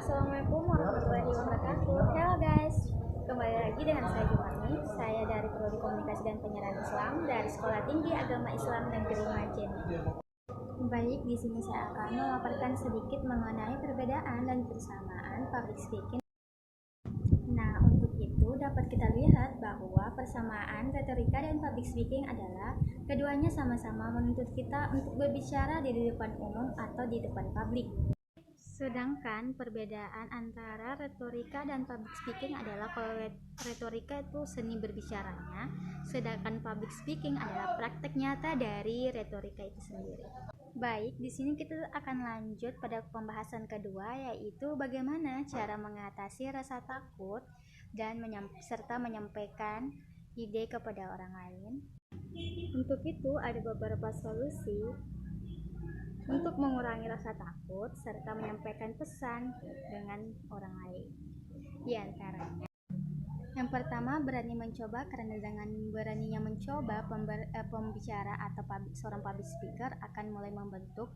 Assalamualaikum warahmatullahi wabarakatuh. Hello guys, kembali lagi dengan saya Jumani. Saya dari Prodi Komunikasi dan Penyiaran Islam dari Sekolah Tinggi Agama Islam Negeri Majen. Baik, di sini saya akan memaparkan sedikit mengenai perbedaan dan persamaan public speaking. Nah, untuk itu dapat kita lihat bahwa persamaan retorika dan public speaking adalah keduanya sama-sama menuntut kita untuk berbicara di depan umum atau di depan publik. Sedangkan perbedaan antara retorika dan public speaking adalah kalau retorika itu seni berbicaranya, sedangkan public speaking adalah praktek nyata dari retorika itu sendiri. Baik, di sini kita akan lanjut pada pembahasan kedua, yaitu bagaimana cara mengatasi rasa takut dan serta menyampaikan ide kepada orang lain. Untuk itu ada beberapa solusi untuk mengurangi rasa takut serta menyampaikan pesan dengan orang lain. Di antaranya, yang pertama, berani mencoba, karena dengan beraninya mencoba, pembicara atau seorang public speaker akan mulai membentuk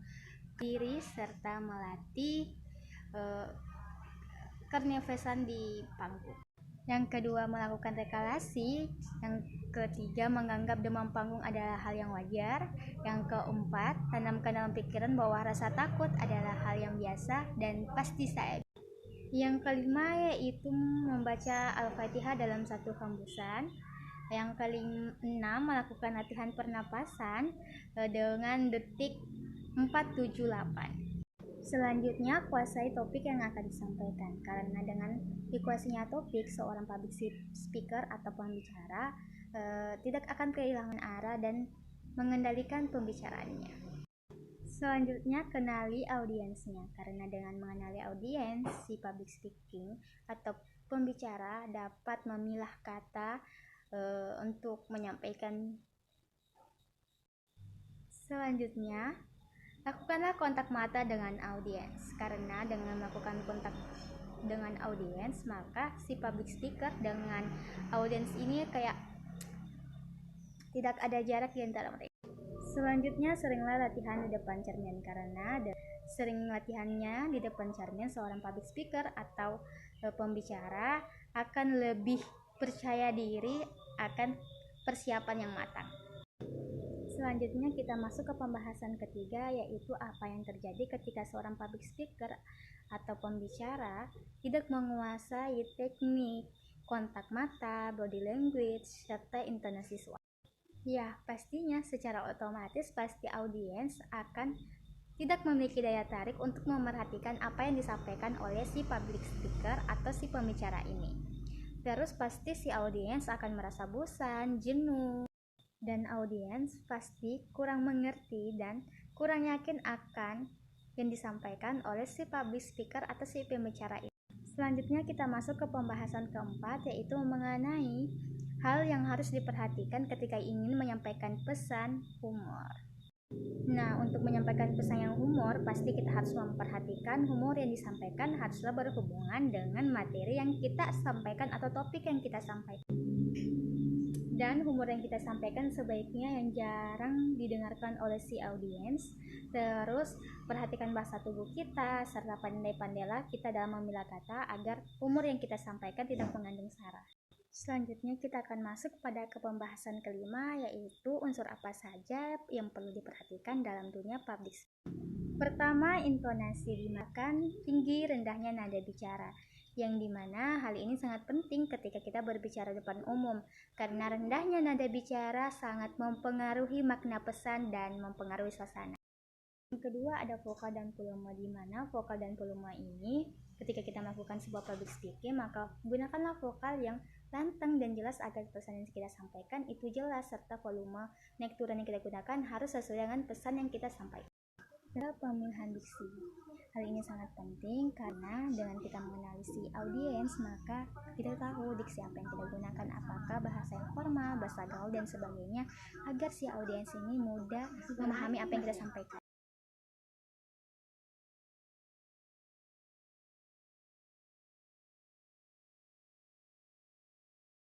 diri serta melatih kernevesan di panggung. Yang kedua, melakukan rekalasi. Yang ketiga, menganggap demam panggung adalah hal yang wajar. Yang keempat, tanamkan dalam pikiran bahwa rasa takut adalah hal yang biasa dan pasti saya. Yang kelima, yaitu membaca Al-Fatihah dalam satu hembusan. Yang keenam, melakukan latihan pernapasan dengan detik 478. Selanjutnya, kuasai topik yang akan disampaikan, karena dengan dikuasainya topik, seorang public speaker atau pembicara tidak akan kehilangan arah dan mengendalikan pembicaraannya. Selanjutnya, kenali audiensnya, karena dengan mengenali audiens, si public speaking atau pembicara dapat memilah kata untuk menyampaikan. Selanjutnya, lakukanlah kontak mata dengan audiens, karena dengan melakukan kontak dengan audiens, maka si public speaker dengan audiens ini kayak tidak ada jarak di antara mereka. Selanjutnya, seringlah latihan di depan cermin, karena sering latihannya di depan cermin, seorang public speaker atau pembicara akan lebih percaya diri akan persiapan yang matang. Selanjutnya kita masuk ke pembahasan ketiga, yaitu apa yang terjadi ketika seorang public speaker atau pembicara tidak menguasai teknik kontak mata, body language, serta intonasi suara. Ya, pastinya secara otomatis pasti audiens akan tidak memiliki daya tarik untuk memerhatikan apa yang disampaikan oleh si public speaker atau si pembicara ini. Terus pasti si audiens akan merasa bosan, jenuh, dan audiens pasti kurang mengerti dan kurang yakin akan yang disampaikan oleh si public speaker atau si pembicara ini. Selanjutnya kita masuk ke pembahasan keempat, yaitu mengenai hal yang harus diperhatikan ketika ingin menyampaikan pesan humor. Nah, untuk menyampaikan pesan yang humor, pasti kita harus memperhatikan humor yang disampaikan haruslah berhubungan dengan materi yang kita sampaikan atau topik yang kita sampaikan. Dan humor yang kita sampaikan sebaiknya yang jarang didengarkan oleh si audiens. Terus perhatikan bahasa tubuh kita, serta pandai-pandailah kita dalam memilah kata agar humor yang kita sampaikan tidak mengandung sara. Selanjutnya kita akan masuk pada pembahasan kelima, yaitu unsur apa saja yang perlu diperhatikan dalam dunia public speaking. Pertama, intonasi, dimakan tinggi rendahnya nada bicara, yang dimana hal ini sangat penting ketika kita berbicara depan umum, karena rendahnya nada bicara sangat mempengaruhi makna pesan dan mempengaruhi suasana. Yang kedua, ada vokal dan volume, di mana vokal dan volume ini ketika kita melakukan sebuah public speaking, maka gunakanlah vokal yang lantang dan jelas agar pesan yang kita sampaikan itu jelas, serta volume naik turun yang kita gunakan harus sesuai dengan pesan yang kita sampaikan. Pemilihan diksi, hal ini sangat penting karena dengan kita mengenali si audiens, maka kita tahu diksi apa yang kita gunakan, apakah bahasa yang formal, bahasa gaul dan sebagainya, agar si audiens ini mudah memahami apa yang kita sampaikan.